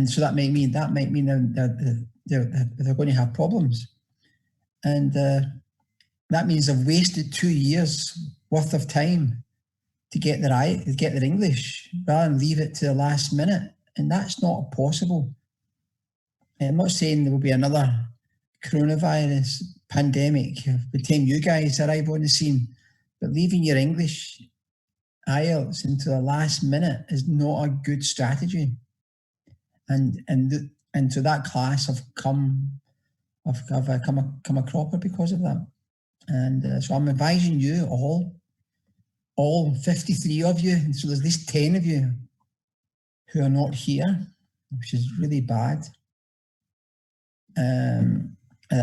and so that might mean that they're going to have problems, and that means they've wasted 2 years worth of time to get their English, rather than leave it to the last minute, and that's not possible. I'm not saying there will be another coronavirus pandemic by the time you guys arrive on the scene, but leaving your English IELTS into the last minute is not a good strategy. And so that class have come a cropper because of that. And so I'm advising you all 53 of you, so there's at least 10 of you who are not here, which is really bad.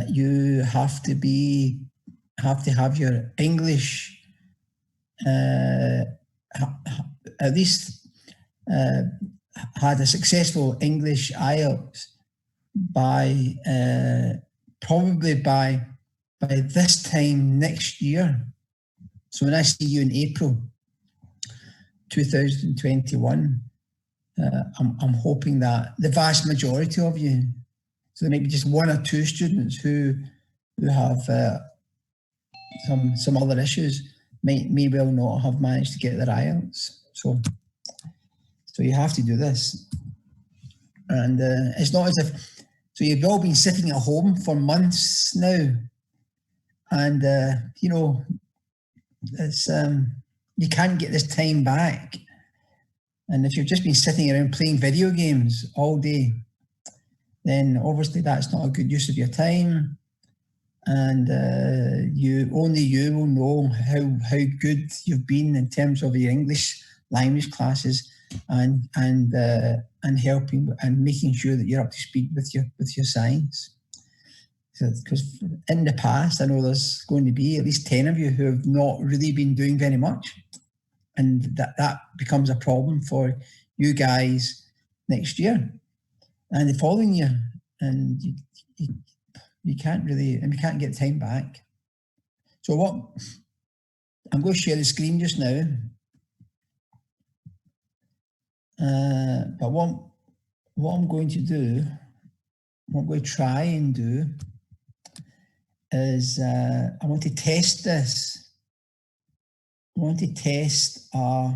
You have to have your English at least had a successful English IELTS by probably by this time next year. So when I see you in April 2021, I'm hoping that the vast majority of you, so there might be just one or two students who have some other issues, may well not have managed to get their IELTS. So you have to do this. And it's not as if, so you've all been sitting at home for months now, and it's you can't get this time back. And if you've just been sitting around playing video games all day, then obviously that's not a good use of your time. And only you will know how good you've been in terms of your English language classes and helping and making sure that you're up to speed with your science. Because in the past, I know there's going to be at least 10 of you who have not really been doing very much, and that becomes a problem for you guys next year and the following year, and you can't really, and we can't get time back. So I'm going to share the screen just now, but what I'm going to do, what I'm going to try and do is I want to test this. I want to test our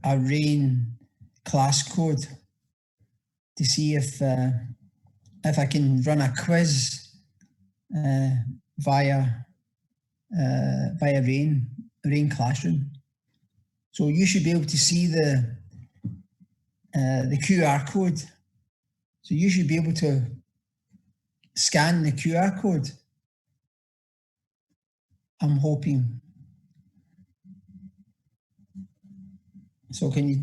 RAIN class code to see if I can run a quiz via RAIN Classroom. So you should be able to see the QR code. So you should be able to scan the QR code, I'm hoping. So can you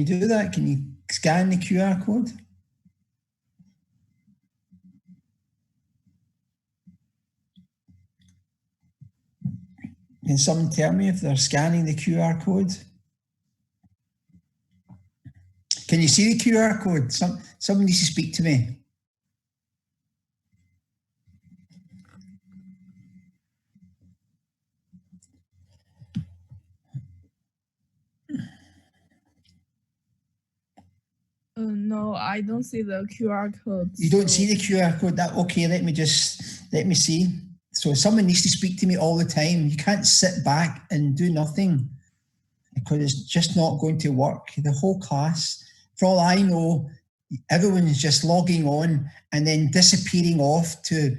do that? Can you scan the QR code? Can someone tell me if they're scanning the QR code? Can you see the QR code? Someone needs to speak to me. No, I don't see the QR code. You don't see the QR code? Okay, let me see. So someone needs to speak to me all the time. You can't sit back and do nothing, because it's just not going to work. The whole class, for all I know, everyone's just logging on and then disappearing off to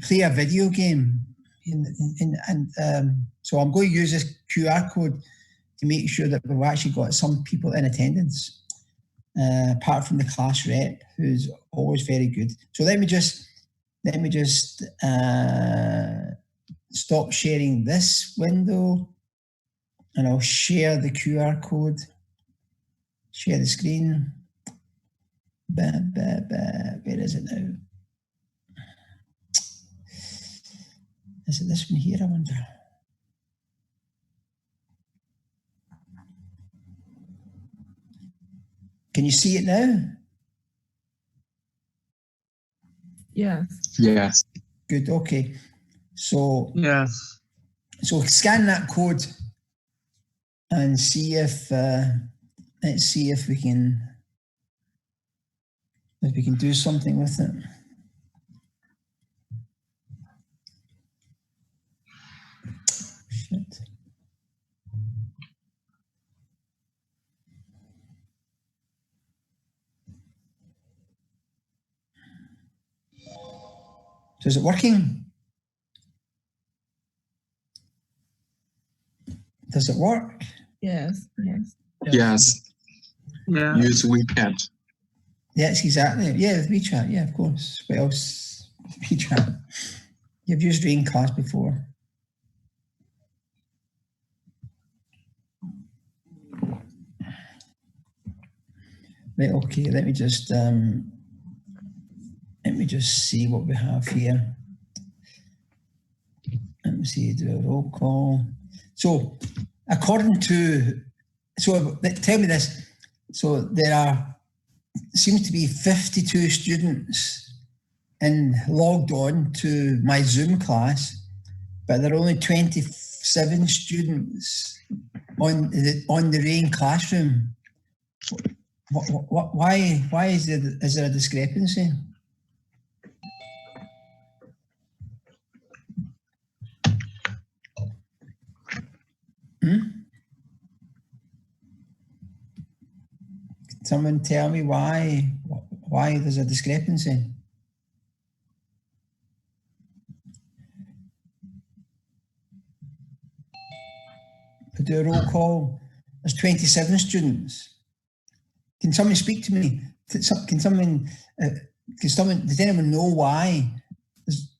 play a video game. So I'm going to use this QR code to make sure that we've actually got some people in attendance, apart from the class rep, who's always very good. So let me just stop sharing this window, and I'll share the QR code. Share the screen. Where is it now? Is it this one here, I wonder? Can you see it now? Yes. Yes. Good, okay. So yes. So scan that code and see if let's see if we can do something with it. Shit. So is it working? Does it work? Yes. Yes. Yeah. Use WeChat. Yes, exactly. Yeah, with WeChat. Yeah, of course. What else? WeChat. You've used Rain Class before. Right. Okay. Let me just see what we have here. Let me see. Do a roll call. So, according to, so tell me this. So there seems to be 52 students logged on to my Zoom class, but there are only 27 students on the Rain classroom. Why is there a discrepancy? Can someone tell me why there's a discrepancy? I do a roll call. There's 27 students. Can someone speak to me? Does anyone know why?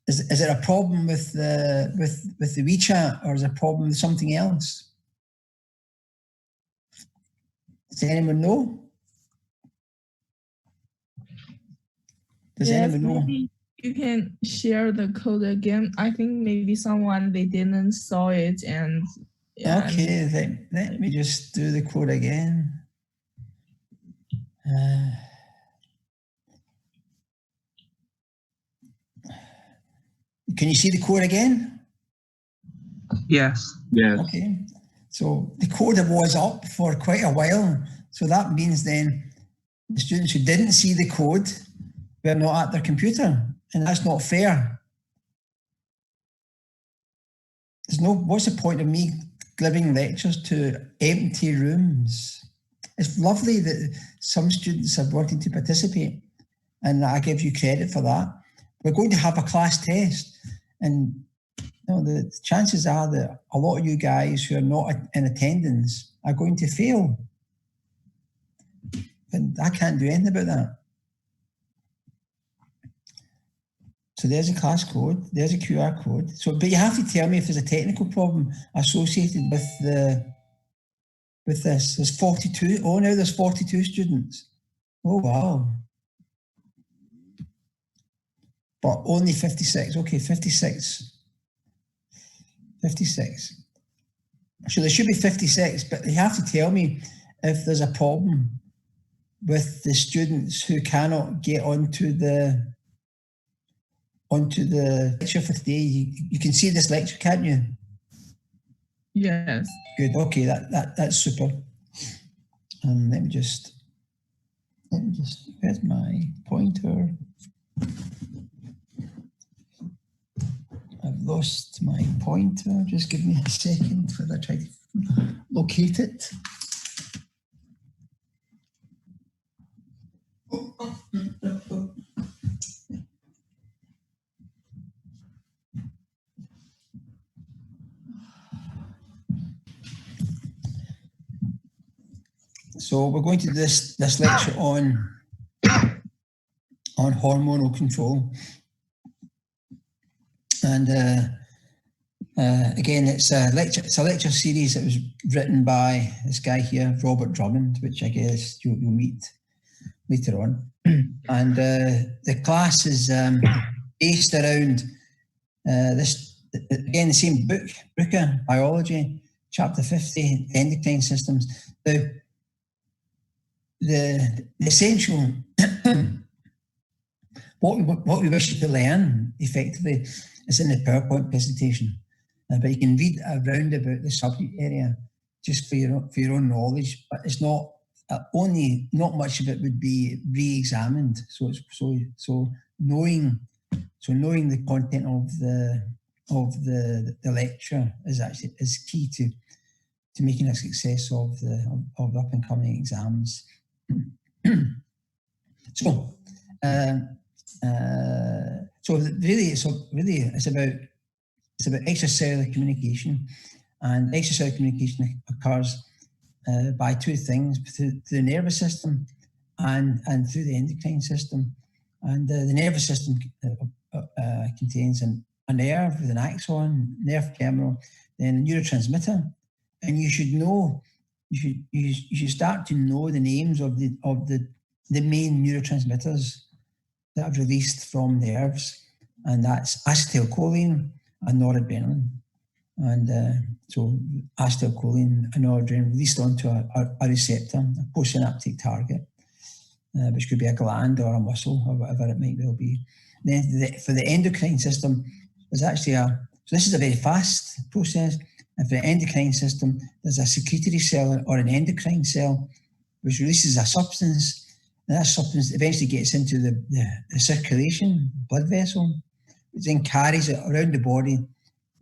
Is there a problem with the WeChat, or is there a problem with something else? Does anyone know? Does anyone know? Maybe you can share the code again. I think maybe they didn't saw it and. Yeah, Okay, let me just do the code again. Can you see the code again? Yes. Yes. Okay. So the code was up for quite a while. So that means then the students who didn't see the code were not at their computer, and that's not fair. What's the point of me giving lectures to empty rooms? It's lovely that some students are wanting to participate, and I give you credit for that. We're going to have a class test, and the chances are that a lot of you guys who are not in attendance are going to fail. And I can't do anything about that. So there's a class code, there's a QR code. So, but you have to tell me if there's a technical problem associated with this. There's 42. Oh, now there's 42 students. Oh, wow. But only 56. Okay, 56. 56. So there should be 56, but you have to tell me if there's a problem with the students who cannot get onto the lecture for today. You can see this lecture, can't you? Yes. Good. Okay, that's super. Let me just. Where's my pointer? I've lost my pointer. Just give me a second while I try to locate it. So we're going to do this lecture on hormonal control, and again, it's a lecture series that was written by this guy here, Robert Drummond, which I guess you'll meet later on. And the class is based around this, again, the same book, Brooker, Biology, Chapter 50, Endocrine Systems. The essential, what we wish you to learn effectively is in the PowerPoint presentation. but you can read around about the subject area just for your own knowledge. But it's not not much of it would be re-examined. So knowing the content of the lecture is key to making a success of the up and coming exams. So really it's about extracellular communication, and extracellular communication occurs by two things: through the nervous system and through the endocrine system. And the nervous system contains a nerve with an axon, nerve terminal, then a neurotransmitter, and you should start to know the names of the main neurotransmitters that are released from nerves, and that's acetylcholine and noradrenaline. And so acetylcholine and noradrenaline released onto a receptor, a postsynaptic target, which could be a gland or a muscle or whatever it might well be. Then for the endocrine system, there's actually so this is a very fast process. And for the endocrine system, there's a secretory cell or an endocrine cell which releases a substance, and that substance eventually gets into the circulation, blood vessel, which then carries it around the body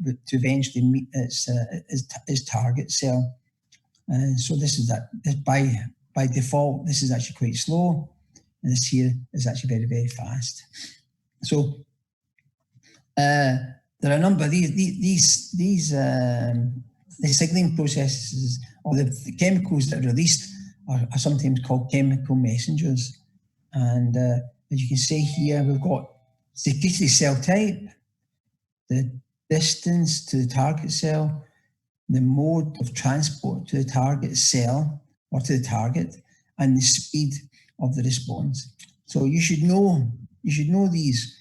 to eventually meet its target cell. So this is that. By default, this is actually quite slow, and this here is actually very, very fast. So there are a number of these signaling processes, or the chemicals that are released, are sometimes called chemical messengers. And as you can see here, we've got secretory cell type, the distance to the target cell, the mode of transport to the target cell or to the target, and the speed of the response. So you should know these.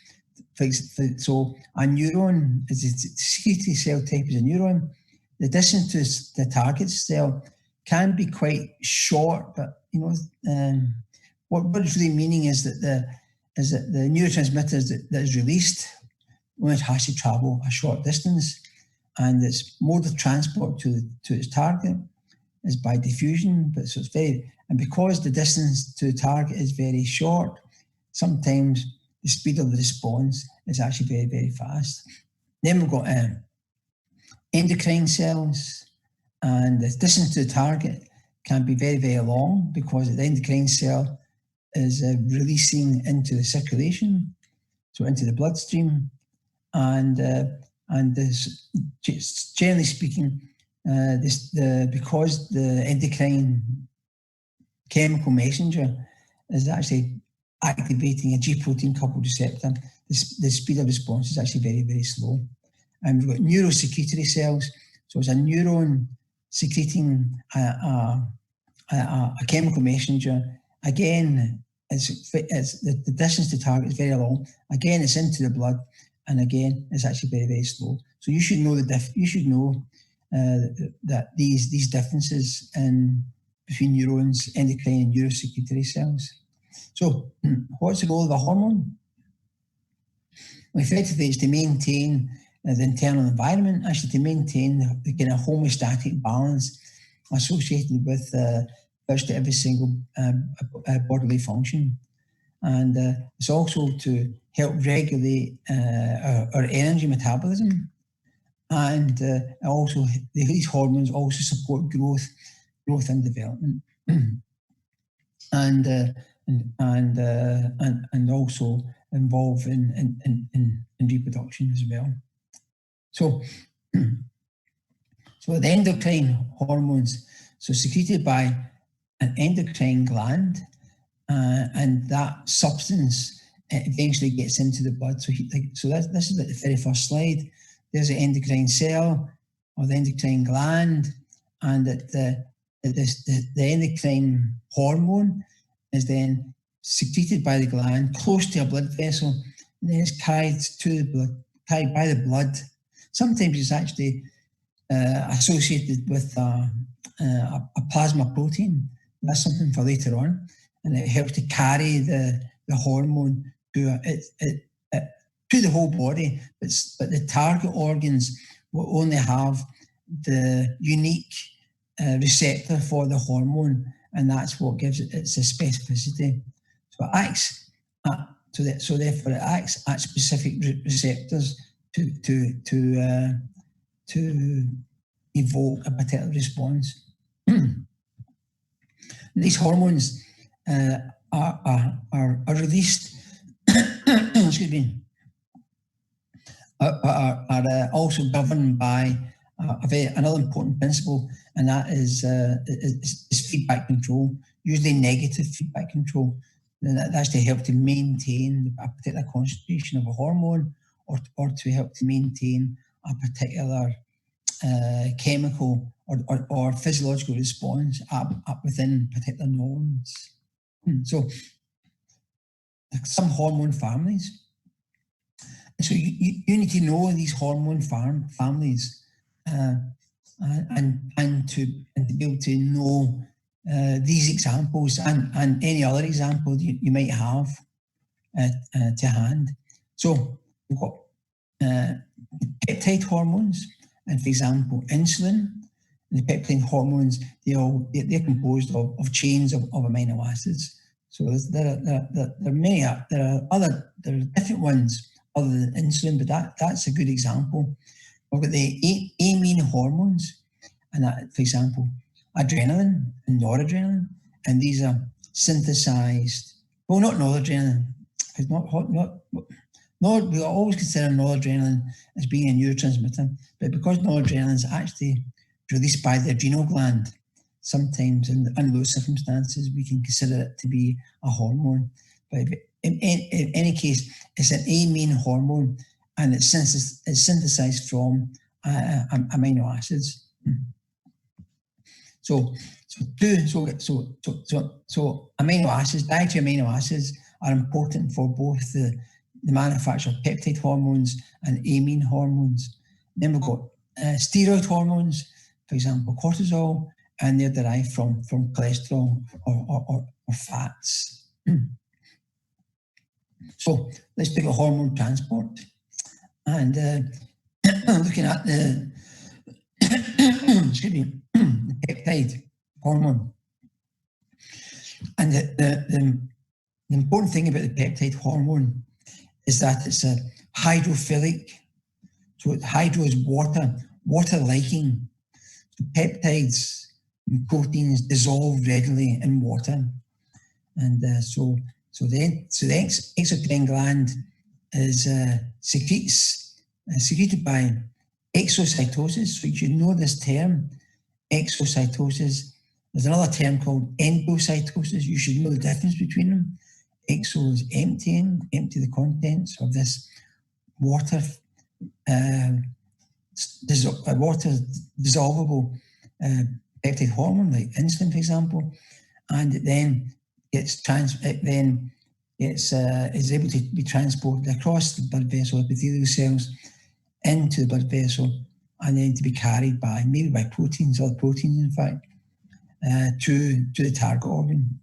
So a neuron is a secretory cell type is a neuron. The distance to the target cell can be quite short, but what it's really meaning is that the neurotransmitters that is released only has to travel a short distance, and its mode of transport to its target is by diffusion. But so it's and because the distance to the target is very short, sometimes the speed of the response is actually very, very fast. Then we've got endocrine cells, and the distance to the target can be very, very long because the endocrine cell is releasing into the circulation, so into the bloodstream, and this, generally speaking, because the endocrine chemical messenger is actually activating a G protein coupled receptor, the speed of response is actually very, very slow. And we've got neurosecretory cells, so it's a neuron secreting a chemical messenger. Again, the distance to target is very long. Again, it's into the blood, and again, it's actually very, very slow. So you should know that these differences between neurons, endocrine and neurosecretory cells. So, what's the role of a hormone? Well, effectively, it's to maintain the internal environment, actually to maintain the kind of homeostatic balance associated with virtually every single bodily function. And it's also to help regulate our energy metabolism. And also, these hormones also support growth and development. And also involve in reproduction as well. So the endocrine hormones, so secreted by an endocrine gland, and that substance eventually gets into the blood. So this is like the very first slide. There's the endocrine cell or the endocrine gland, and the endocrine hormone is then secreted by the gland close to a blood vessel, and then it's carried by the blood. Sometimes it's actually associated with a plasma protein. That's something for later on, and it helps to carry the hormone to the whole body. But the target organs will only have the unique receptor for the hormone, and that's what gives it its specificity. So it acts so therefore it acts at specific receptors to evoke a particular response. These hormones are released. Excuse me. Are also governed by another important principle, and that is feedback control, usually negative feedback control. And that's to help to maintain a particular concentration of a hormone, or to help to maintain a particular chemical or physiological response up within particular norms. So some hormone families. So you need to know these hormone families and to be able to know these examples and any other example you might have to hand. So we've got peptide hormones, and for example, insulin. The peptide hormones, they're composed of chains of amino acids. So there are different ones other than insulin, but that's a good example. We've got the amine hormones, and that, for example, adrenaline and noradrenaline, and these are synthesized. Well, not noradrenaline. It's not. We always consider noradrenaline as being a neurotransmitter, but because noradrenaline is actually released by the adrenal gland, sometimes in those circumstances we can consider it to be a hormone. But in any case, it's an amine hormone, and it's synthesized from amino acids. So amino acids, dietary amino acids, are important for both the manufacture of peptide hormones and amine hormones. Then we've got steroid hormones, for example, cortisol, and they're derived from cholesterol or fats. So let's look at hormone transport, and looking at the excuse me, the peptide hormone. And the important thing about the peptide hormone is that it's a hydrophilic. So hydro is water liking. So peptides and proteins dissolve readily in water, and so the exocrine gland is secreted by exocytosis. So you should know this term, exocytosis. There's another term called endocytosis. You should know the difference between them. Exo is empty the contents of this water dissolvable peptide hormone, like insulin, for example, and it then is able to be transported across the blood vessel epithelial cells into the blood vessel, and then to be carried by proteins, other proteins in fact, to the target organ.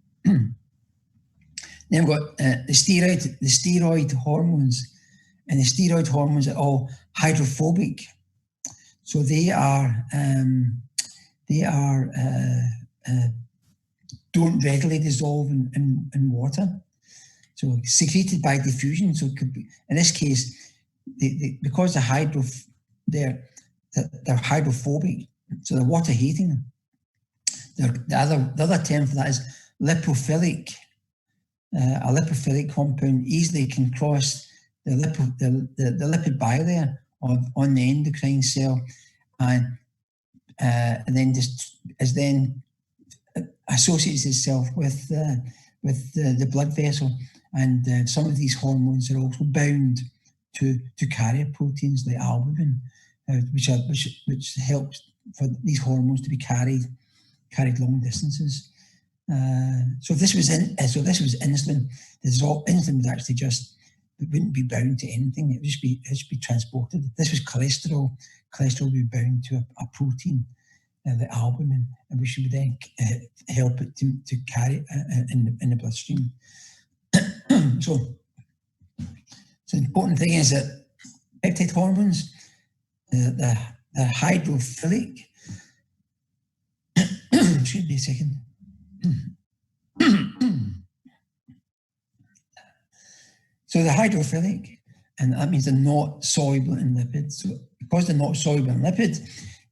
Then we've got the steroid hormones, and the steroid hormones are all hydrophobic. So they don't readily dissolve in water. So secreted by diffusion. So it could be, in this case, because they're hydrophobic, so they're water hating. The other term for that is lipophilic. A lipophilic compound easily can cross the lipid bilayer on the endocrine cell, and then associates itself with the blood vessel. And some of these hormones are also bound to carrier proteins like albumin, which helps for these hormones to be carried long distances. So this was insulin. Insulin was actually it wouldn't be bound to anything. It would just be transported. This was cholesterol. Cholesterol would be bound to a protein, the albumin, and which would then help it to carry in the bloodstream. So the important thing is that peptide hormones, the hydrophilic. Excuse me a second. So the hydrophilic, and that means they're not soluble in lipids. So because they're not soluble in lipids,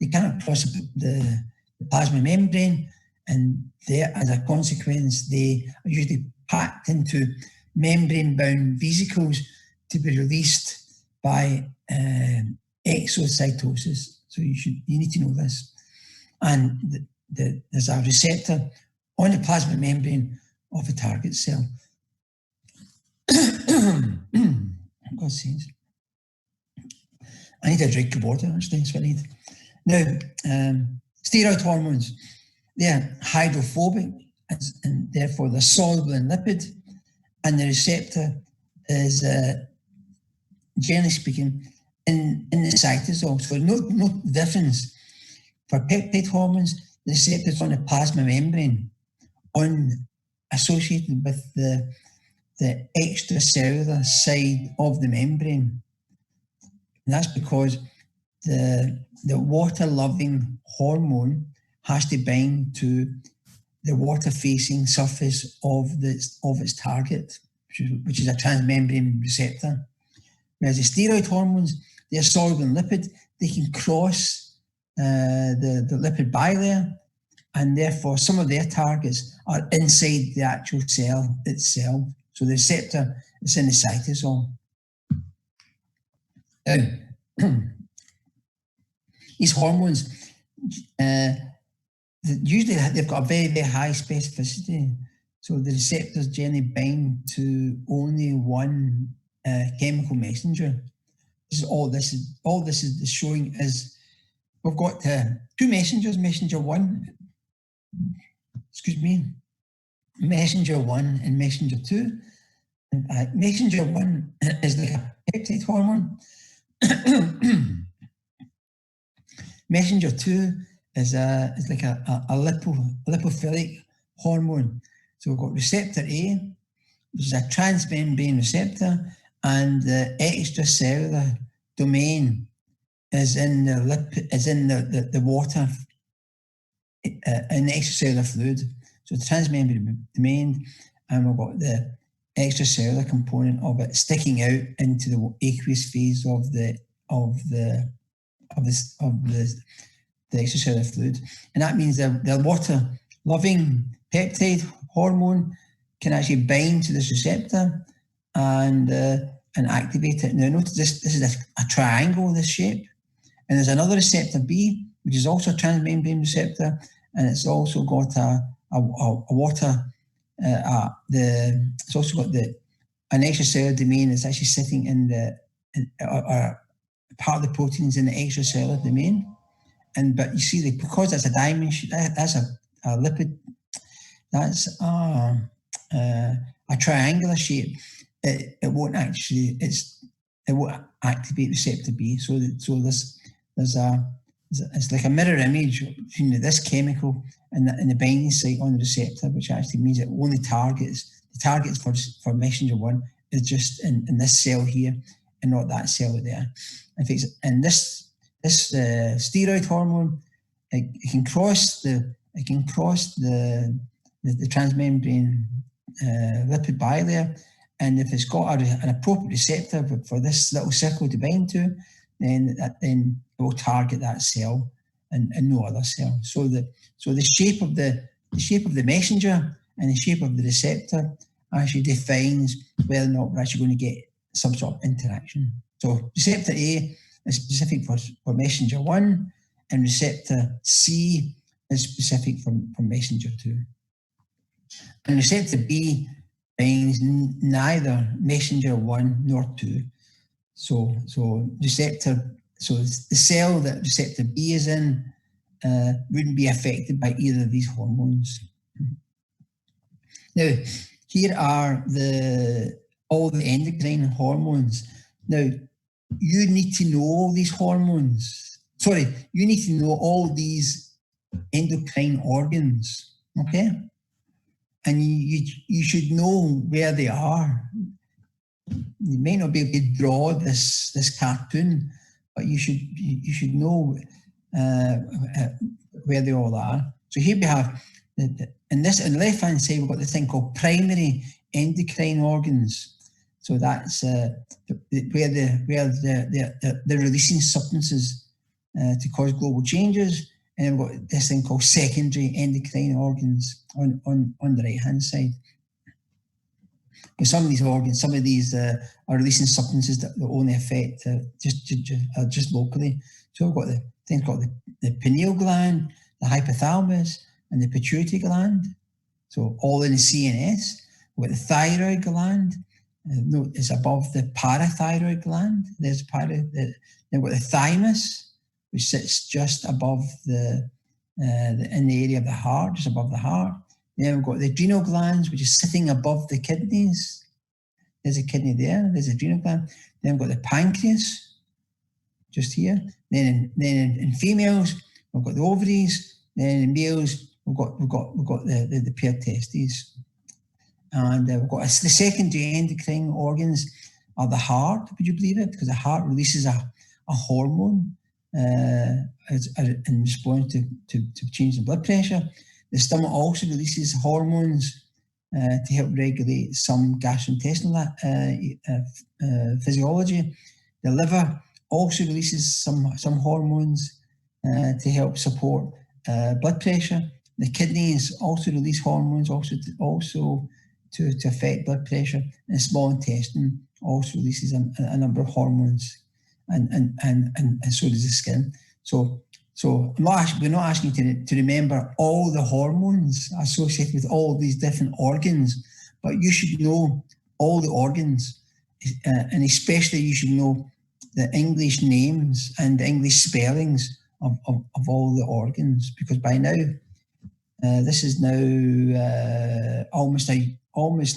they cannot cross the plasma membrane, and there, as a consequence, they are usually packed into membrane-bound vesicles to be released by exocytosis. So you need to know this. And there's a receptor on the plasma membrane of a target cell. God's sakes. I need a drink of water, actually, that's what I need. Now, steroid hormones, they're hydrophobic, and therefore they're soluble in lipid, and the receptor is, generally speaking, in the cytosol. So no difference. For peptide hormones, the receptor is on the plasma membrane, associated with the extracellular side of the membrane. And that's because the water-loving hormone has to bind to the water-facing surface of its target, which is a transmembrane receptor. Whereas the steroid hormones, they're soluble in lipid, they can cross the lipid bilayer, and therefore some of their targets are inside the actual cell itself. So the receptor is in the cytosol. These hormones, usually they've got a very, very high specificity. So the receptors generally bind to only one chemical messenger. This is all this is showing is we've got two messengers, messenger 1, messenger 1 and messenger 2. Messenger 1 is like a peptide hormone. Messenger 2 is like a lipophilic hormone. So we've got receptor A, which is a transmembrane receptor, and the extracellular domain is in the water in the extracellular fluid. So the transmembrane domain, and we've got the extracellular component of it sticking out into the aqueous phase of the extracellular fluid, and that means the water-loving peptide hormone can actually bind to this receptor and activate it. Now notice this is a triangle, this shape, and there's another receptor B, which is also a transmembrane receptor, and it's also got a water. It's also got an extracellular domain that's actually sitting in part of the proteins in the extracellular domain, but you see that because that's a diamond, that's a lipid, that's a triangular shape. It won't activate receptor B. So it's like a mirror image between this chemical and the binding site on the receptor, which actually means it only targets for messenger 1 is just in this cell here and not that cell there. And this steroid hormone, it can cross the transmembrane lipid bilayer, and if it's got an appropriate receptor for this little circle to bind to, then it will target that cell and no other cell. So the shape of the messenger and the shape of the receptor actually defines whether or not we're actually going to get some sort of interaction. So receptor A is specific for messenger 1, and receptor C is specific for messenger 2. And receptor B binds neither messenger 1 nor 2. So the cell that receptor B is in wouldn't be affected by either of these hormones. Now, here are all the endocrine hormones. Now, you need to know all these hormones. Sorry, you need to know all these endocrine organs, okay? And you should know where they are. You may not be able to draw this cartoon, but you should know where they all are. So here we have, in the left-hand side, we've got the thing called primary endocrine organs. So that's where they're releasing substances to cause global changes. And then we've got this thing called secondary endocrine organs on the right-hand side. And some of these organs, some of these are releasing substances that only affect just locally. So we've got the thing called the pineal gland, the hypothalamus, and the pituitary gland. So all in the CNS. We've got the thyroid gland. No, it's above the parathyroid gland. Then we've got the thymus, which sits just above in the area of the heart, just above the heart. Then we've got the adrenal glands, which is sitting above the kidneys. There's a kidney there. There's the adrenal gland. Then we've got the pancreas, just here. Then in females, we've got the ovaries. Then in males, we've got the pair testes. And we've got the secondary endocrine organs are the heart. Would you believe it? Because the heart releases a hormone in response to change in blood pressure. The stomach also releases hormones to help regulate some gastrointestinal physiology. The liver also releases some hormones to help support blood pressure. The kidneys also release hormones also to affect blood pressure. And the small intestine also releases a number of hormones, and so does the skin. So we're not asking you to remember all the hormones associated with all these different organs, but you should know all the organs, and especially you should know the English names and the English spellings of all the organs, because by now, this is now almost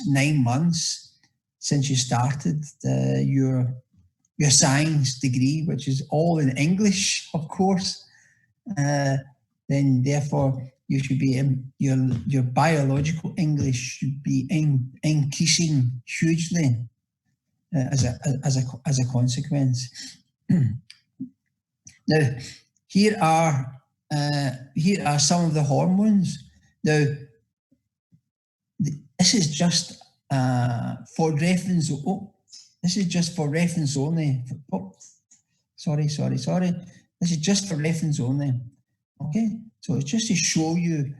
9 months since you started your science degree, which is all in English, of course. Then therefore you should be your biological English should be increasing hugely as a consequence. Now here are some of the hormones. Now this is just for reference. This is just for reference only. Sorry. This is just for reference only. Okay, so it's just to show you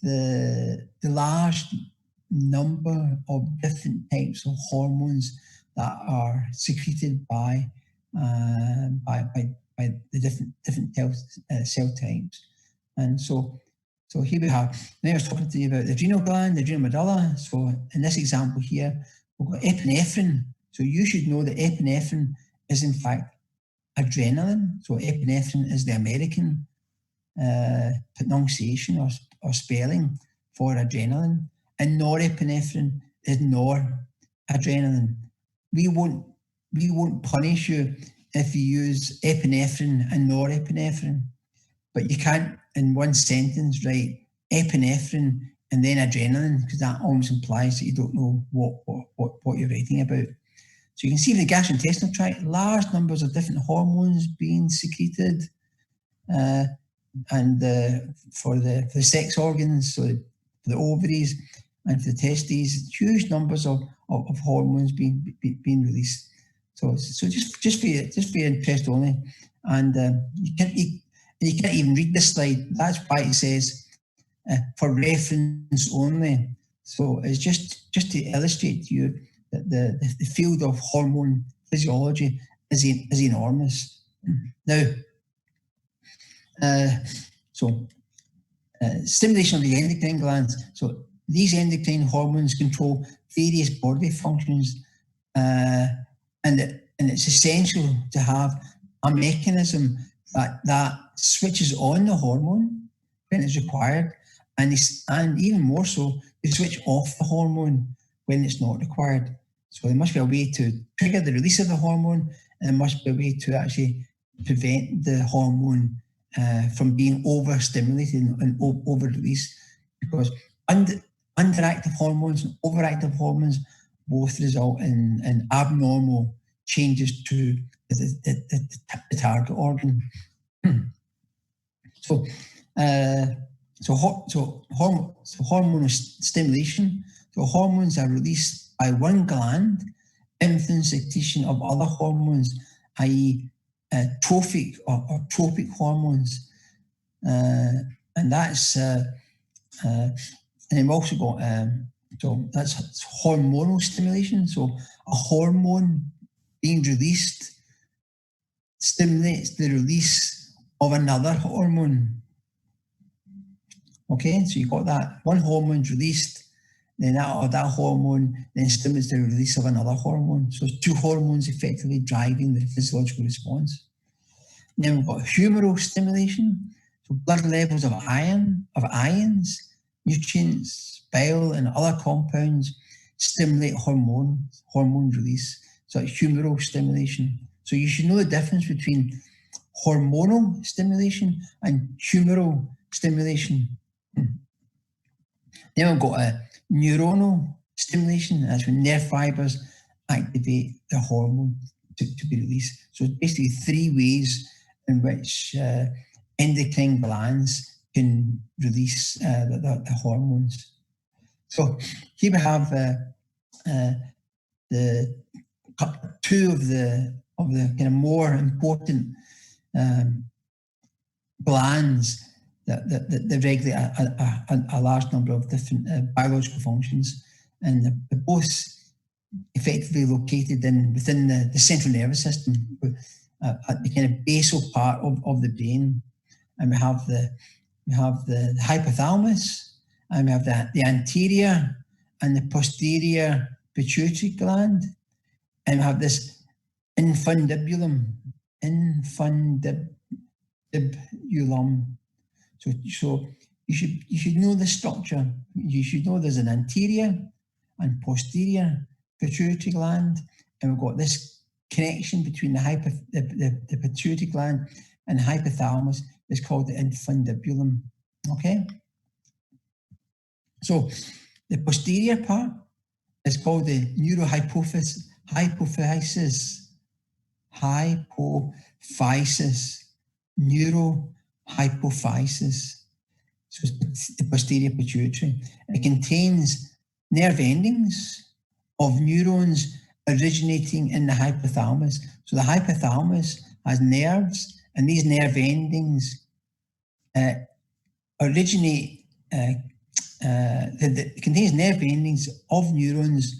the large number of different types of hormones that are secreted by the different cell types. And so here we have. Now I was talking to you about the adrenal gland, the adrenal medulla. So in this example here, we've got epinephrine. So you should know that epinephrine is in fact adrenaline. So epinephrine is the American pronunciation or spelling for adrenaline, and norepinephrine is noradrenaline. We won't punish you if you use epinephrine and norepinephrine, but you can't in one sentence write epinephrine and then adrenaline, because that almost implies that you don't know what you're writing about. So you can see in the gastrointestinal tract, large numbers of different hormones being secreted, and for the sex organs, so for the ovaries and for the testes, huge numbers of hormones being released. So just for your interest only, and you can't even read this slide. That's why it says for reference only. So it's just to illustrate to you that the field of hormone physiology is enormous. Now, stimulation of the endocrine glands. So these endocrine hormones control various bodily functions, and it's essential to have a mechanism that switches on the hormone when it's required, and even more so, to switch off the hormone when it's not required. So there must be a way to trigger the release of the hormone, and there must be a way to actually prevent the hormone from being overstimulated and over-released, because underactive hormones and overactive hormones both result in abnormal changes to the target organ. So hormonal stimulation. So hormones are released by one gland, influence secretion of other hormones, i.e. Trophic or tropic hormones. And that's, and then we've also got, so that's hormonal stimulation. So a hormone being released stimulates the release of another hormone. Okay, so you've got that one hormone's released, then that hormone then stimulates the release of another hormone. So two hormones effectively driving the physiological response. And then we've got humoral stimulation. So blood levels of ions, nutrients, bile, and other compounds stimulate hormone release. So it's humoral stimulation. So you should know the difference between hormonal stimulation and humoral stimulation. Then we've got a neuronal stimulation. That's when nerve fibers activate the hormone to be released. So it's basically three ways in which endocrine glands can release the hormones. So here we have the two of the kind of more important glands that regulate a large number of different biological functions, and they're both effectively located within the central nervous system, at the kind of basal part of the brain. And we have the hypothalamus, and we have the anterior and the posterior pituitary gland, and we have this infundibulum. So you should know the structure. You should know there's an anterior and posterior pituitary gland, and we've got this connection between the pituitary gland and the hypothalamus is called the infundibulum. Okay. So the posterior part is called the neurohypophysis. Neurohypophysis. So it's the posterior pituitary. It contains nerve endings of neurons originating in the hypothalamus. So the hypothalamus has nerves, and these nerve endings originate, it contains nerve endings of neurons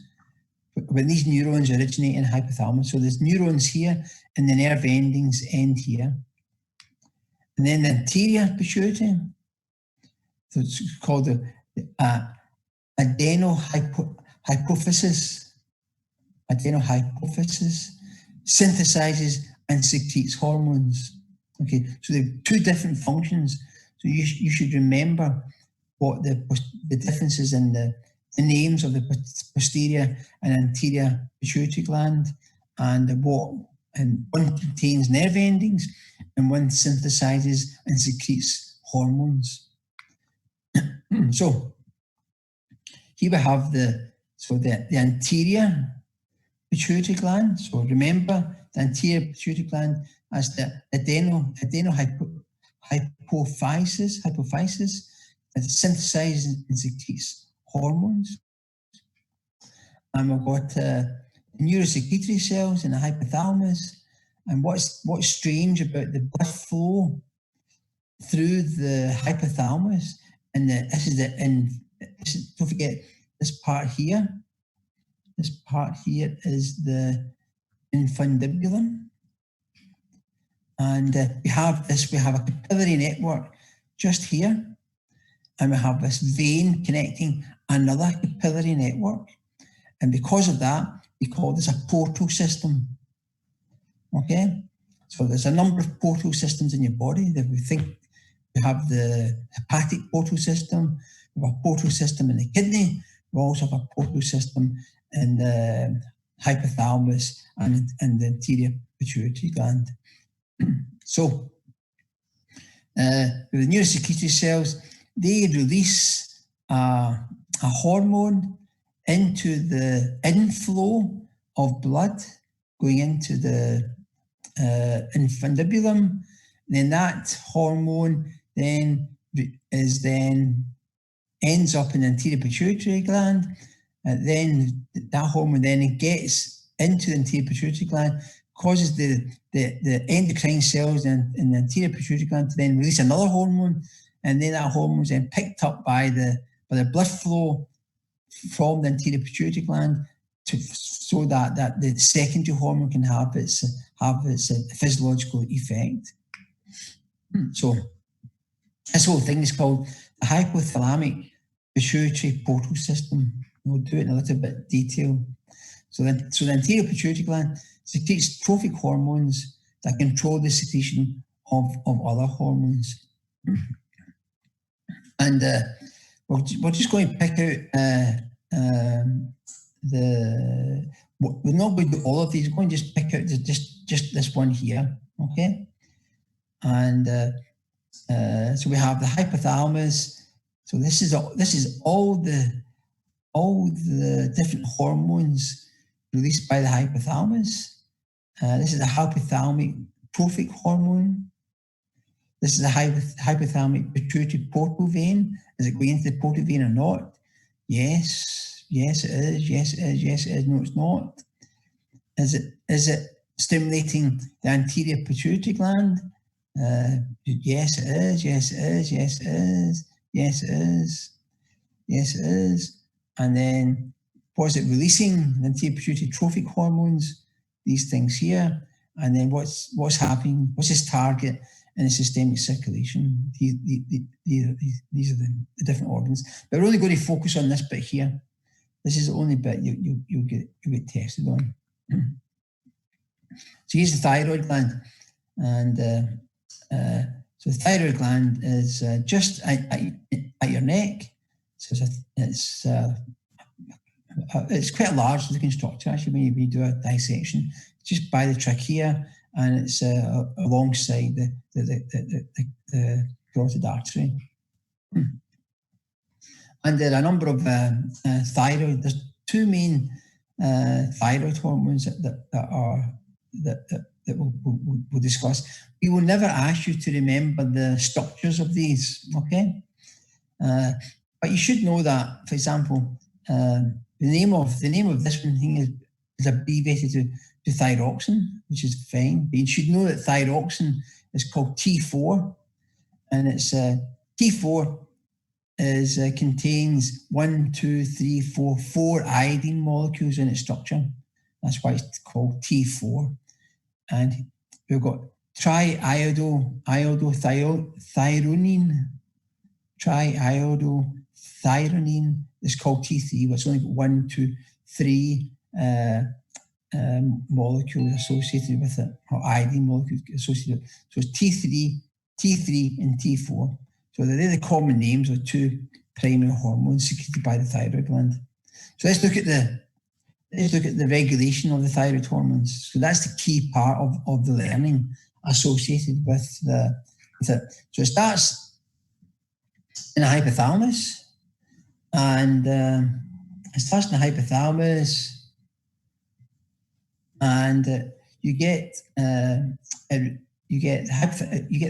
when these neurons originate in the hypothalamus. So there's neurons here, and the nerve endings end here. And then the anterior pituitary, so it's called the adenohypophysis. Adenohypophysis synthesizes and secretes hormones. Okay, so they have two different functions. So you should remember what the differences in the names of the posterior and anterior pituitary gland, and one contains nerve endings and one synthesizes and secretes hormones. So here we have the anterior pituitary gland. So remember the anterior pituitary gland as the adenohypophysis that synthesizes and secretes hormones. And we've got neurosecretory cells in the hypothalamus. And what's strange about the blood flow through the hypothalamus, and don't forget this part here. This part here is the infundibulum. And we have a capillary network just here. And we have this vein connecting another capillary network. And because of that, we call this a portal system. Okay? So there's a number of portal systems in your body that we think we have the hepatic portal system, we have a portal system in the kidney, we also have a portal system in the hypothalamus and the anterior pituitary gland. So with the neurosecretory cells, they release a hormone into the inflow of blood going into the infundibulum. Then that hormone then ends up in the anterior pituitary gland. And then that hormone then gets into the anterior pituitary gland, causes the endocrine cells in the anterior pituitary gland to then release another hormone, and then that hormone is then picked up by the blood flow from the anterior pituitary gland so that the secondary hormone can have its physiological effect. So this whole thing is called the hypothalamic pituitary portal system. We'll do it in a little bit of detail. So the anterior pituitary gland secretes trophic hormones that control the secretion of other hormones. And we're just going to pick out we're not going to do all of these. We're going to just pick out just this one here, okay? And so we have the hypothalamus. So this is all the different hormones released by the hypothalamus. This is the hypothalamic trophic hormone. This is the hypothalamic pituitary portal vein. Is it going into the portal vein or not? Yes, it is. Yes, it is. Yes, it is. No, it's not. Is it stimulating the anterior pituitary gland? Yes, it is. Yes, it is. Yes, it is. Yes, it is. Yes, it is. And then, was it releasing the anterior pituitary trophic hormones? These things here. And then what's happening? What's its target in the systemic circulation? These are the different organs. But we're only going to focus on this bit here. This is the only bit you'll get tested on. So here's the thyroid gland, and so the thyroid gland is just at your neck. So it's quite a large looking structure actually when you do a dissection. It's just by the trachea, and it's alongside the carotid artery. And there are a number of thyroid. There's two main thyroid hormones that we'll discuss. We will never ask you to remember the structures of these, okay? But you should know that, for example, the name of this one thing is abbreviated to thyroxine, which is fine. But you should know that thyroxine is called T4, and it's T4 contains 4 iodine molecules in its structure. That's why it's called T4. And we've got triiodothyronine. Triiodothyronine is called T3, but it's only got 3 molecules associated with it, or iodine molecules associated with it. So it's T3, and T4. So they're the common names of two primary hormones secreted by the thyroid gland. So let's look at the regulation of the thyroid hormones. So that's the key part of the learning associated with it. So it starts in the hypothalamus, and and you get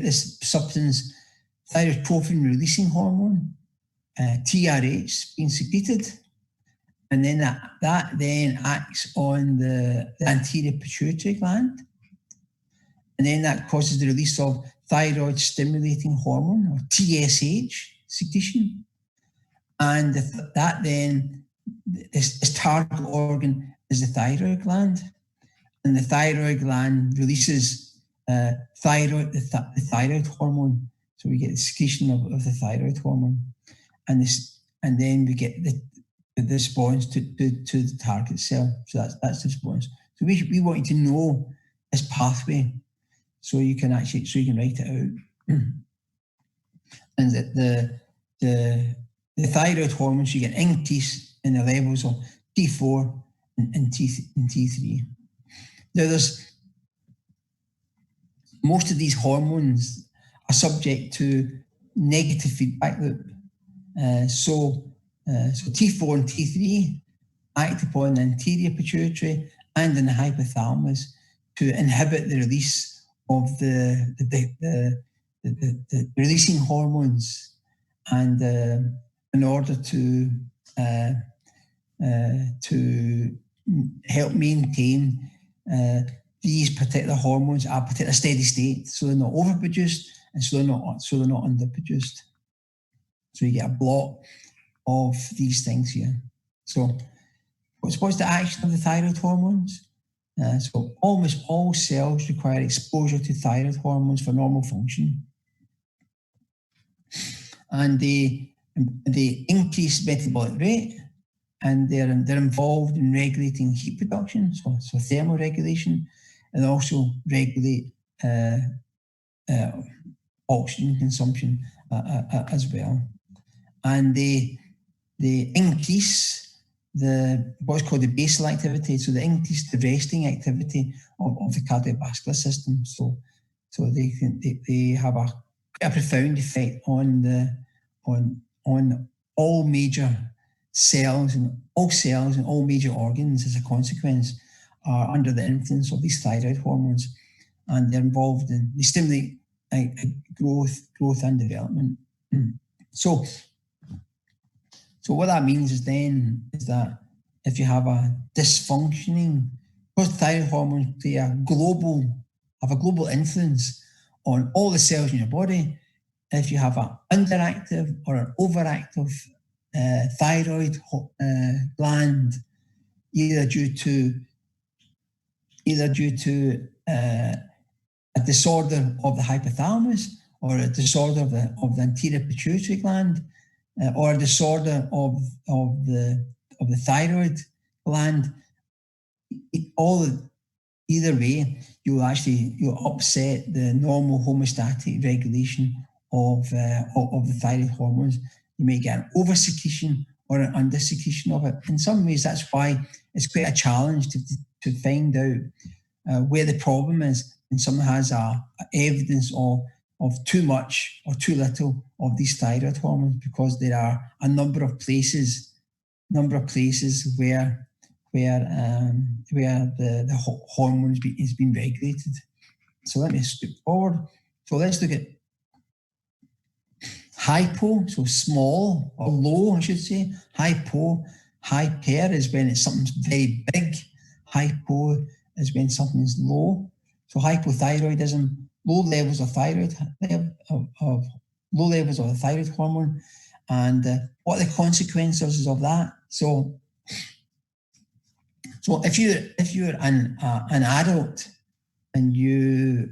this substance, thyrotrophine releasing hormone, TRH, being secreted, and then that then acts on the anterior pituitary gland, and then that causes the release of thyroid stimulating hormone, or TSH, secretion, and that then this target organ is the thyroid gland, and the thyroid gland releases the thyroid hormone. So we get the secretion of the thyroid hormone, and then we get the response to the target cell. So that's the response. So we want you to know this pathway, so you can write it out. And the thyroid hormones, you get increase in the levels of T4 and T3. Now most of these hormones are subject to negative feedback loop. So T4 and T3 act upon the anterior pituitary and in the hypothalamus inhibit the release of the releasing hormones, and in order to help maintain these particular hormones at a particular steady state, so they're not overproduced and so they're not underproduced. So you get a block of these things here. So what's the action of the thyroid hormones? So almost all cells require exposure to thyroid hormones for normal function, and they increase metabolic rate, and they're involved in regulating heat production, so thermal regulation, and also regulate oxygen consumption as well. And they increase what's called the basal activity, so they increase the resting activity of the cardiovascular system. So they have a profound effect on all major cells, and all major organs as a consequence are under the influence of these thyroid hormones, and they stimulate growth and development. So what that means is that if you have a dysfunctioning, because thyroid hormones have a global influence on all the cells in your body, if you have an underactive or an overactive thyroid gland, either due to a disorder of the hypothalamus, or a disorder of the anterior pituitary gland, or a disorder of the thyroid gland, either way, you'll upset the normal homeostatic regulation of the thyroid hormones. You may get an over-secretion or an under-secretion of it. In some ways, that's why it's quite a challenge to find out where the problem is when someone has evidence of too much or too little of these thyroid hormones, because there are a number of places where the hormone is being regulated. So let me skip forward. So let's look at hypo, so small, or low, I should say. Hyper is when something's very big. Hypo is when something's low. So hypothyroidism, low levels of the thyroid hormone, and what are the consequences of that? So if you're an adult and you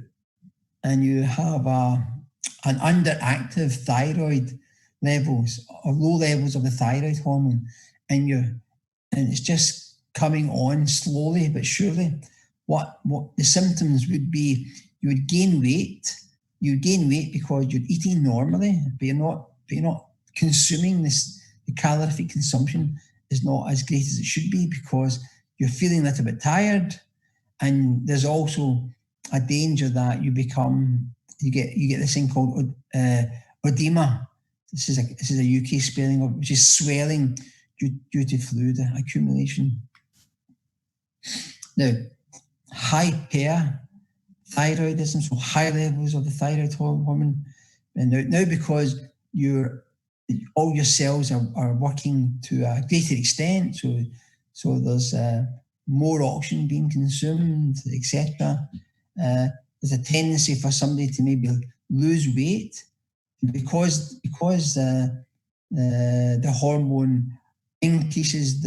have an underactive thyroid levels or low levels of the thyroid hormone, and it's just coming on slowly but surely, what the symptoms would be: you would gain weight. You gain weight because you're eating normally, but you're not consuming this. The calorific consumption is not as great as it should be because you're feeling a little bit tired, and there's also a danger that you get this thing called edema. This is a UK spelling of, which is swelling due to fluid accumulation. Now, hyperthyroidism, so high levels of the thyroid hormone, and now because all your cells are working to a greater extent, so there's more oxygen being consumed, etc. There's a tendency for somebody to maybe lose weight because the hormone increases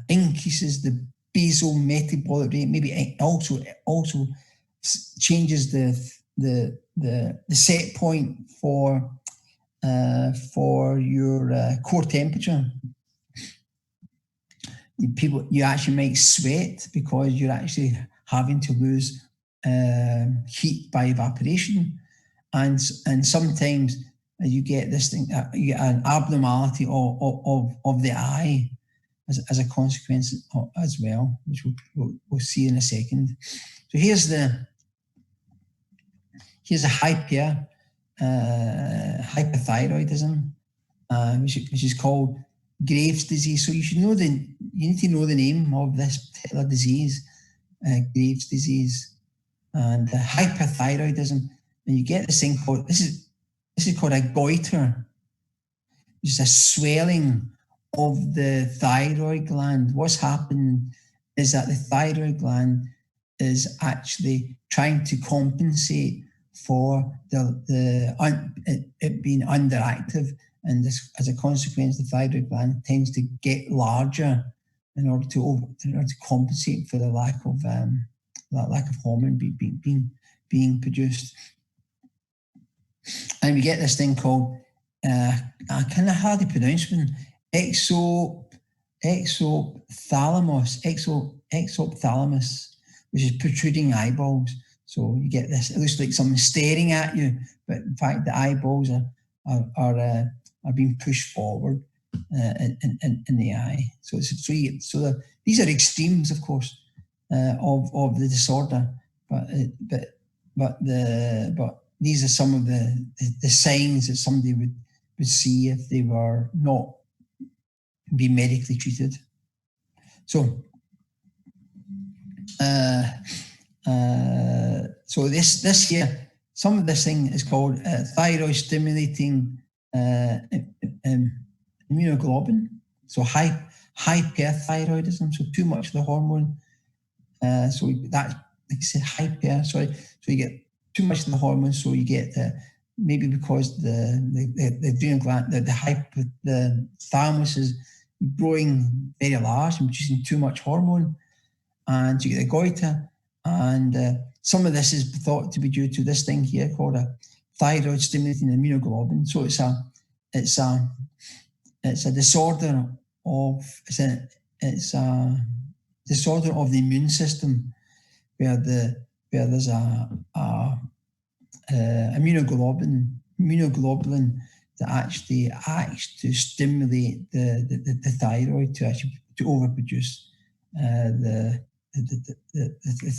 increases the basal metabolic rate. Maybe it also changes the set point for your core temperature. You actually might sweat because you're actually having to lose heat by evaporation, and sometimes you get this thing. You get an abnormality of the eye as a consequence as well, which we'll see in a second. So here's a hyperthyroidism, which is called Graves' disease. So you need to know the name of this particular disease, Graves' disease, and hyperthyroidism. And you get this thing called, this is called a goiter, which is a swelling of the thyroid gland. What's happening is that the thyroid gland is actually trying to compensate for it being underactive, and this, as a consequence, the thyroid gland tends to get larger in order to compensate for the lack of hormone being produced. And we get this thing called I kind of hardly pronounce one, exophthalmos, which is protruding eyeballs. So you get this, it looks like someone staring at you, but in fact the eyeballs are being pushed forward in the eye. So these are extremes, of course, of the disorder, but these are some of the signs that somebody would see if they were not being medically treated. So so this here, some of this thing is called thyroid stimulating immunoglobulin. So hyperthyroidism, so too much of the hormone. So that's, like I said, hyper. Sorry. So you get too much of the hormone. So you get maybe because the adrenal gland, the thalamus is growing very large and producing too much hormone, and you get a goiter. And some of this is thought to be due to this thing here called a thyroid stimulating immunoglobulin. So it's a disorder of disorder of the immune system where there's a immunoglobulin that actually acts to stimulate the thyroid to overproduce the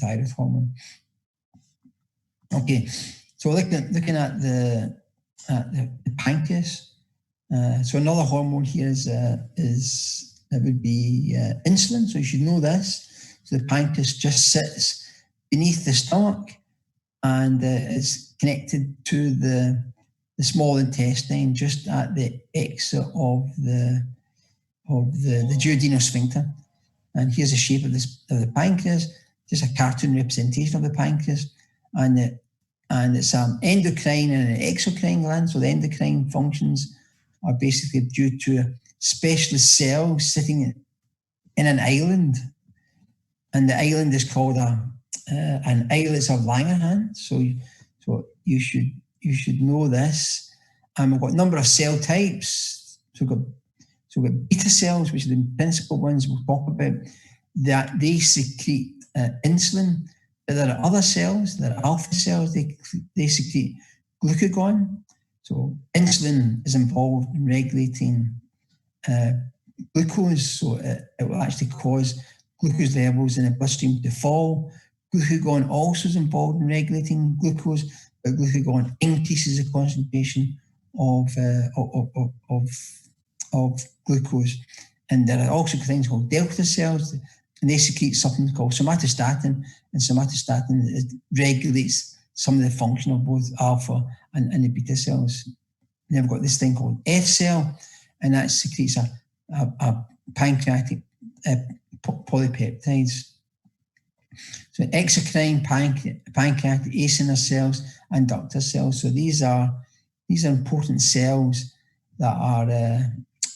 thyroid hormone. Okay, so looking at the pancreas. So another hormone here is that would be insulin. So you should know this. So the pancreas just sits beneath the stomach, and it's connected to the small intestine just at the exit of the duodenal sphincter. And here's the shape of the pancreas, just a cartoon representation of the pancreas. And it's endocrine and an exocrine gland. So the endocrine functions are basically due to specialist cells sitting in an island. And the island is called an islet of Langerhans. So you should know this. And we've got a number of cell types. So we've got beta cells, which are the principal ones we'll talk about, that they secrete insulin. But there are other cells, there are alpha cells, they secrete glucagon. So insulin is involved in regulating glucose, so it will actually cause glucose levels in the bloodstream to fall. Glucagon also is involved in regulating glucose, but glucagon increases the concentration of glucose. And there are also things called delta cells, and they secrete something called somatostatin, and somatostatin regulates some of the function of both alpha and the beta cells. And then we've got this thing called F cell, and that secretes a pancreatic polypeptides. So exocrine pancreatic acinar cells and ductal cells. So these are important cells that are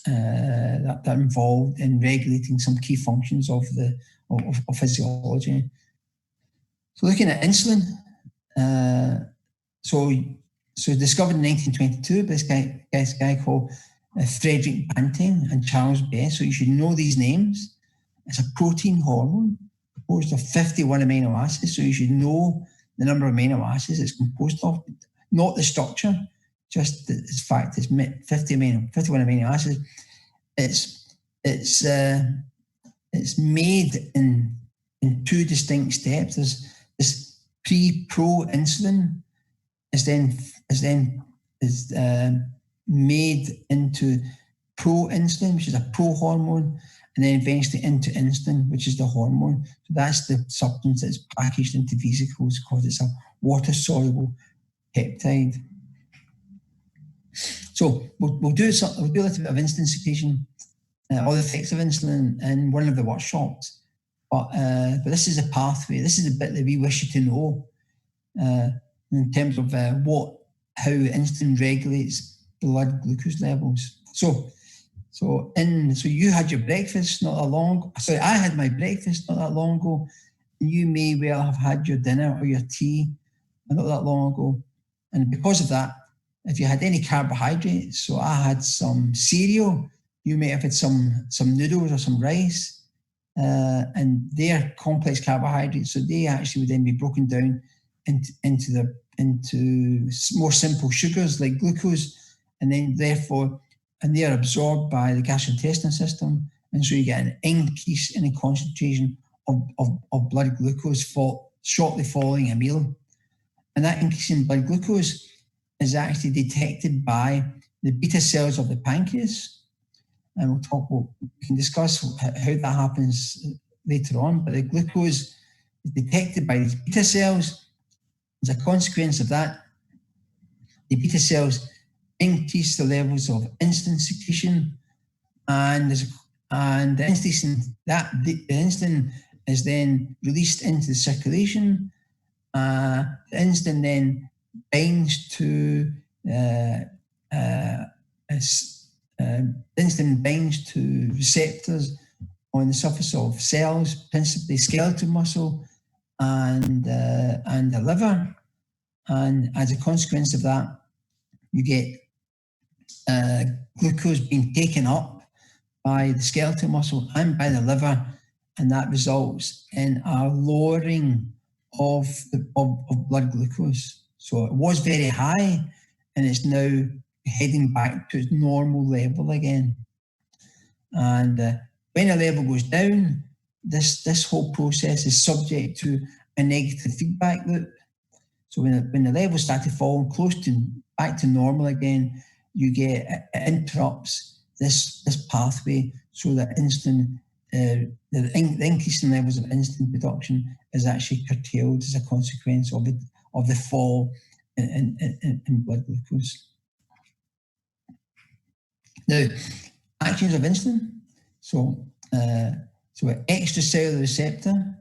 that are involved in regulating some key functions of physiology. So looking at insulin, so discovered in 1922 by this guy called Frederick Banting and Charles Best. So you should know these names. It's a protein hormone composed of 51 amino acids. So you should know the number of amino acids it's composed of, not the structure, just the fact it's 51 amino acids. It's made in two distinct steps. There's this pro insulin is then made into proinsulin, which is a pro-hormone, and then eventually into insulin, which is the hormone. So that's the substance that's packaged into vesicles because it's a water-soluble peptide. So we'll do a little bit of insulin secretion, all the effects of insulin in one of the workshops. But this is a pathway. This is a bit that we wish you to know in terms of how insulin regulates blood glucose levels. So you had your breakfast not that long. Sorry, I had my breakfast not that long ago. You may well have had your dinner or your tea not that long ago, and because of that, if you had any carbohydrates, so I had some cereal. You may have had some noodles or some rice, and they're complex carbohydrates, so they actually would then be broken down into more simple sugars like glucose, and then therefore, and they are absorbed by the gastrointestinal system, and so you get an increase in the concentration of blood glucose shortly following a meal, and that increase in blood glucose is actually detected by the beta cells of the pancreas. And we can discuss how that happens later on, but the glucose is detected by these beta cells. As a consequence of that, the beta cells increase the levels of insulin secretion, and the insulin is then released into the circulation. The insulin then binds to receptors on the surface of cells, principally skeletal muscle and the liver, and as a consequence of that, you get glucose being taken up by the skeletal muscle and by the liver, and that results in a lowering of blood glucose. So it was very high, and it's now heading back to its normal level again. And when a level goes down, this whole process is subject to a negative feedback loop. So when the levels start to fall close to back to normal again, you get it interrupts this pathway, so that insulin, the increase in levels of insulin production is actually curtailed as a consequence of the fall in blood glucose. Now, actions of insulin. So an extracellular receptor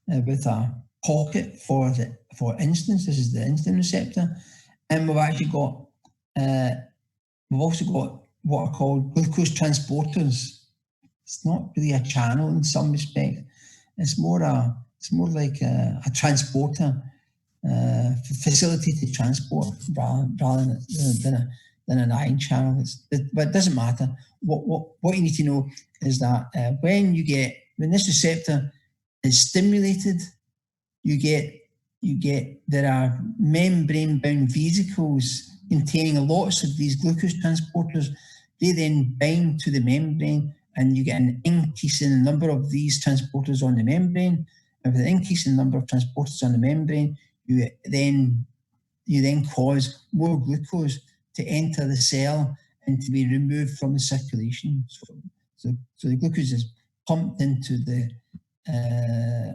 with a pocket for insulin. This is the insulin receptor, and we've actually got we've also got what are called glucose transporters. It's not really a channel in some respect. It's more like a transporter, facilitated transport rather than an ion channel. But it doesn't matter. What you need to know is that when this receptor is stimulated, there are membrane-bound vesicles containing lots of these glucose transporters. They then bind to the membrane, and you get an increase in the number of these transporters on the membrane. And with an increase in the number of transporters on the membrane, you then cause more glucose to enter the cell and to be removed from the circulation. So the glucose is pumped into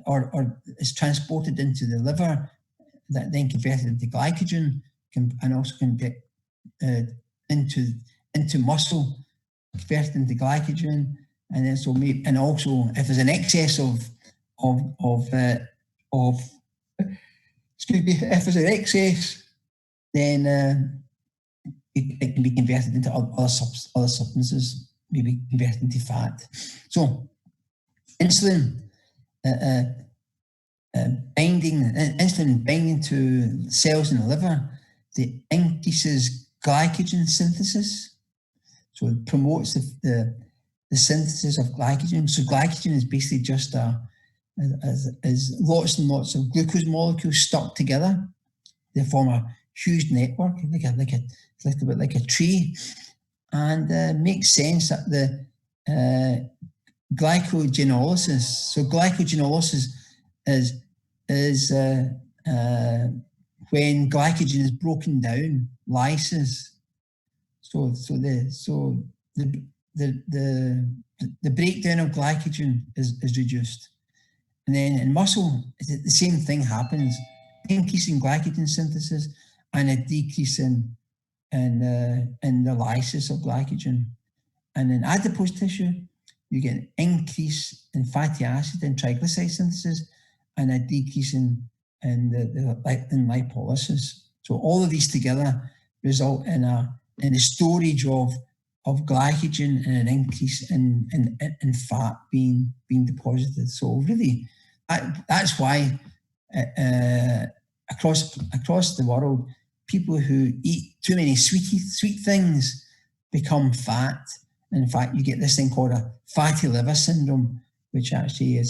or is transported into the liver, that then converted into glycogen, and also can get into muscle, converted into glycogen, and then and also if there's an excess if there's an excess, then it can be converted into other substances, maybe converted into fat. So insulin binding to cells in the liver, it increases glycogen synthesis. So it promotes the synthesis of glycogen. So glycogen is basically just as lots and lots of glucose molecules stuck together. They form a huge network, like a tree, and makes sense that the glycogenolysis. So glycogenolysis is when glycogen is broken down, lysis. So the the breakdown of glycogen is reduced. And then in muscle, the same thing happens, increase in glycogen synthesis and a decrease in the lysis of glycogen. And in adipose tissue, you get an increase in fatty acid and triglyceride synthesis and a decrease in lipolysis. So all of these together result in a storage of glycogen and an increase in fat being deposited. So really, that's why across the world, people who eat too many sweet things become fat. And in fact, you get this thing called a fatty liver syndrome, which actually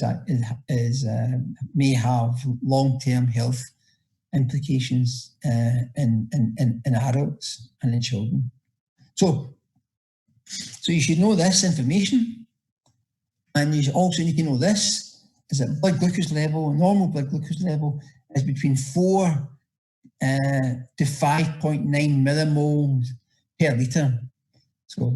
may have long-term health implications in adults and in children. So you should know this information, and you also need to know this, is that normal blood glucose level is between 4 to 5.9 millimoles per litre. So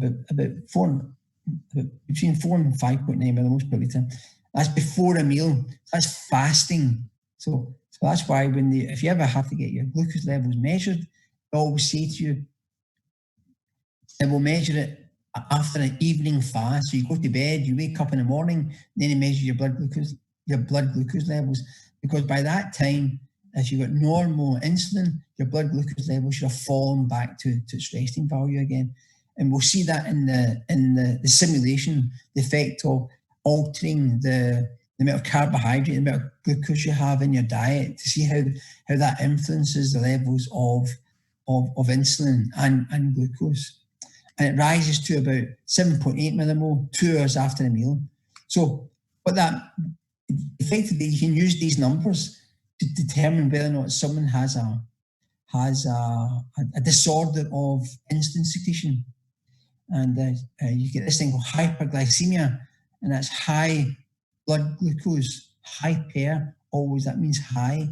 between 4 and 5.9 millimoles per litre. That's before a meal. That's fasting. So that's why if you ever have to get your glucose levels measured, they always say to you, they will measure it after an evening fast. So you go to bed, you wake up in the morning, then you measure your blood glucose levels, because by that time, if you've got normal insulin, your blood glucose levels should have fallen back to its resting value again. And we'll see that in the simulation, the effect of altering the amount of carbohydrate, the amount of glucose you have in your diet, to see how that influences the levels of insulin and glucose. And it rises to about 7.8 millimole 2 hours after a meal. So what that effectively, you can use these numbers to determine whether or not someone has a disorder of insulin secretion. And you get this thing called hyperglycemia, and that's high blood glucose, hyper, always, that means high.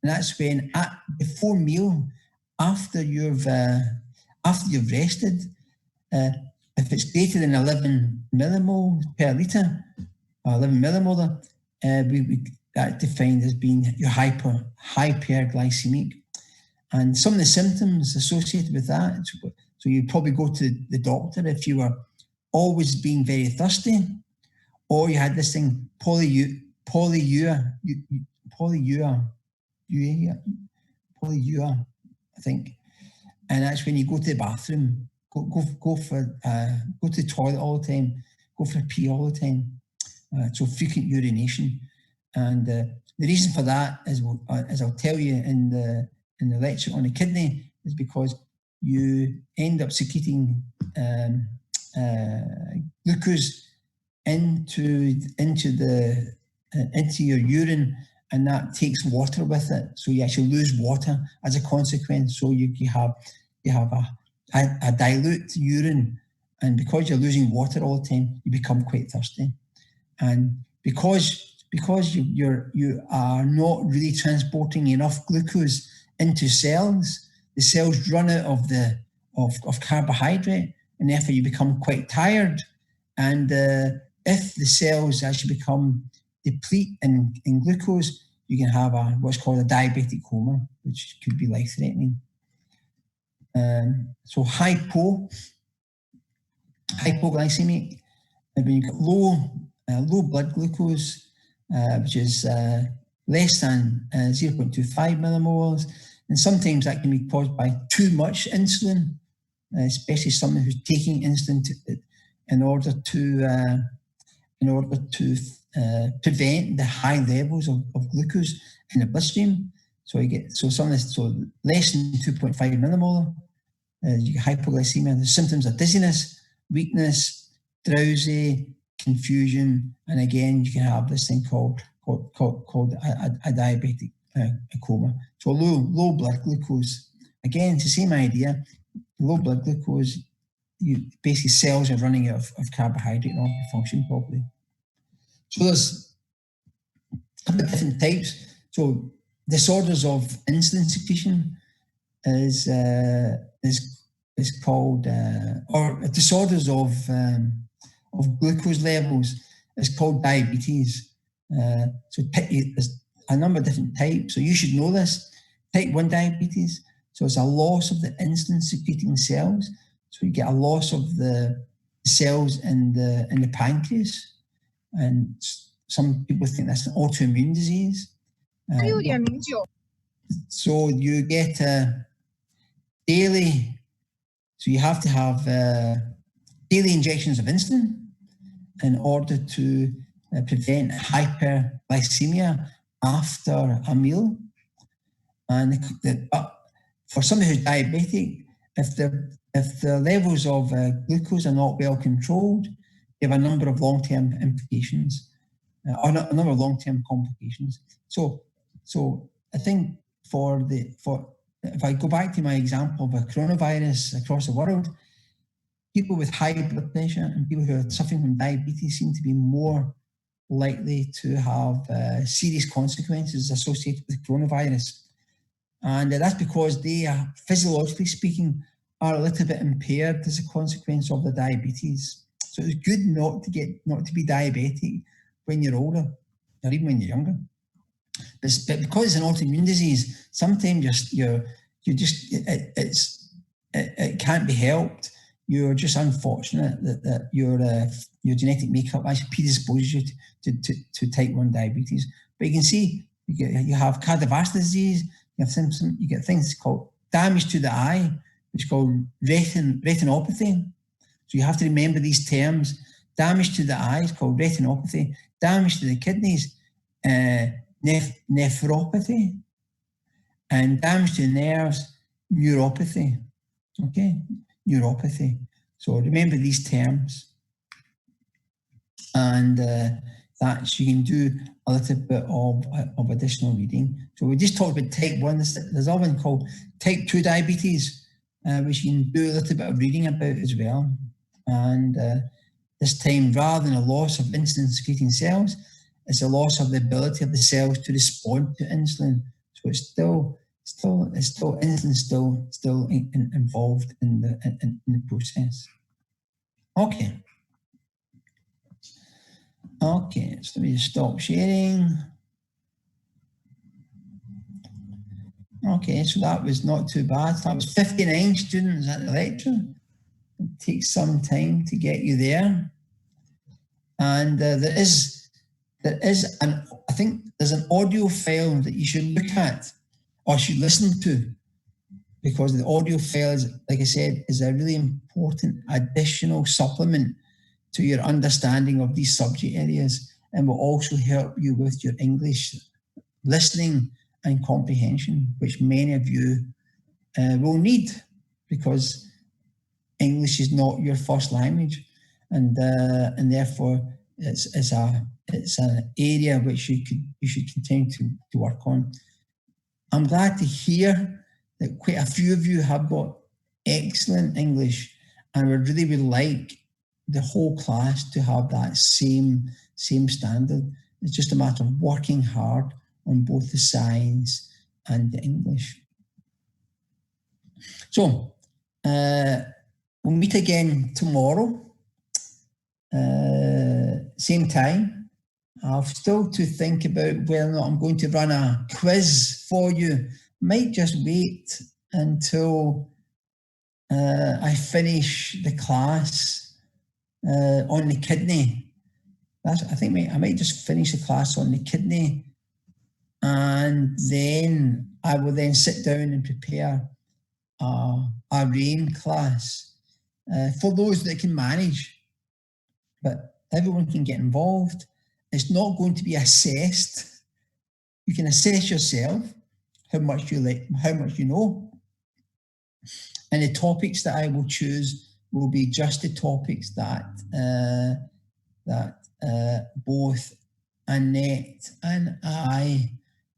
And that's when before meal, after you've rested, if it's greater than 11 millimole per litre, 11 millimolar, that's defined as being your hyperglycemic. And some of the symptoms associated with that, so you'd probably go to the doctor if you were always being very thirsty, or you had this thing, polyuria, I think. And that's when you go to the bathroom, go to the toilet all the time, go for a pee all the time. So frequent urination. And the reason for that is, as I'll tell you in the lecture on the kidney, is because you end up secreting glucose into your urine, and that takes water with it. So you actually lose water as a consequence. So you have a dilute urine, and because you're losing water all the time, you become quite thirsty. And because you are not really transporting enough glucose into cells, the cells run out of carbohydrate, and therefore you become quite tired. And if the cells actually become deplete in glucose, you can have what's called a diabetic coma, which could be life-threatening. So hypoglycemic, when you got low blood glucose, which is less than 0.25 millimoles, and sometimes that can be caused by too much insulin, especially someone who's taking insulin in order to prevent the high levels of glucose in the bloodstream. So you get less than 2.5 millimolar. You get hypoglycemia. The symptoms are dizziness, weakness, drowsy, confusion, and again you can have this thing called a diabetic coma. So low blood glucose. Again, it's the same idea. Low blood glucose, basically cells are running out of carbohydrate in order to function properly. So there's a couple of different types. So disorders of insulin secretion is it's called, or disorders of glucose levels. It's called diabetes. So there's a number of different types. So you should know this. Type 1 diabetes. So it's a loss of the insulin secreting cells. So you get a loss of the cells in the pancreas. And some people think that's an autoimmune disease. So you get daily, so you have to have daily injections of insulin in order to prevent hyperglycemia after a meal. And for somebody who's diabetic, if the levels of glucose are not well controlled, they have a number of long-term implications, or a number of long-term complications. So I think if I go back to my example of a coronavirus across the world, people with high blood pressure and people who are suffering from diabetes seem to be more likely to have serious consequences associated with coronavirus. And that's because they are, physiologically speaking, are a little bit impaired as a consequence of the diabetes. So it's good not to be diabetic when you're older, or even when you're younger. But because it's an autoimmune disease, sometimes it can't be helped. You're just unfortunate that your genetic makeup actually predisposes you to type 1 diabetes. But you can see you have cardiovascular disease. You get things called damage to the eye, which is called retinopathy. So you have to remember these terms. Damage to the eye is called retinopathy. Damage to the kidneys, nephropathy. And damage to the nerves, neuropathy. Okay, neuropathy. So remember these terms. And that you can do a little bit of additional reading. So we just talked about type 1. There's another one called type 2 diabetes, which you can do a little bit of reading about as well. And this time, rather than a loss of insulin secreting cells, it's a loss of the ability of the cells to respond to insulin. So it's still insulin still involved in the process. Okay. Okay, so let me just stop sharing. Okay, so that was not too bad. That was 59 students at the lecture. It takes some time to get you there. And I think there's an audio file that you should look at or should listen to, because the audio file, is, like I said, is a really important additional supplement to your understanding of these subject areas, and will also help you with your English listening and comprehension, which many of you will need, because English is not your first language, and therefore it's an area which you should continue to work on. I'm glad to hear that quite a few of you have got excellent English, and we really would like the whole class to have that same standard. It's just a matter of working hard on both the science and the English. So we'll meet again tomorrow, same time. I've still to think about whether or not I'm going to run a quiz for you. Might just wait until I finish the class on the kidney. I think I might just finish the class on the kidney, and then I will then sit down and prepare a RAIN class for those that can manage. But everyone can get involved. It's not going to be assessed. You can assess yourself how much you know. And the topics that I will choose will be just the topics that both Annette and I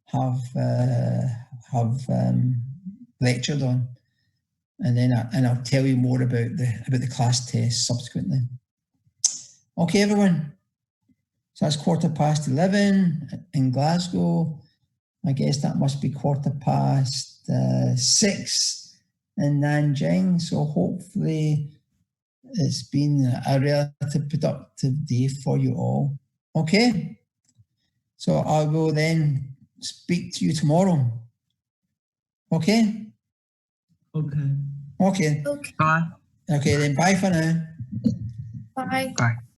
have lectured on, and then I'll tell you more about the class test subsequently. Okay, everyone. So that's 11:15 in Glasgow. I guess that must be 6:15 in Nanjing. So hopefully it's been a relatively productive day for you all. Okay. So I will then speak to you tomorrow. Okay? Okay. Okay. Bye. Okay, then bye for now. Bye. Bye.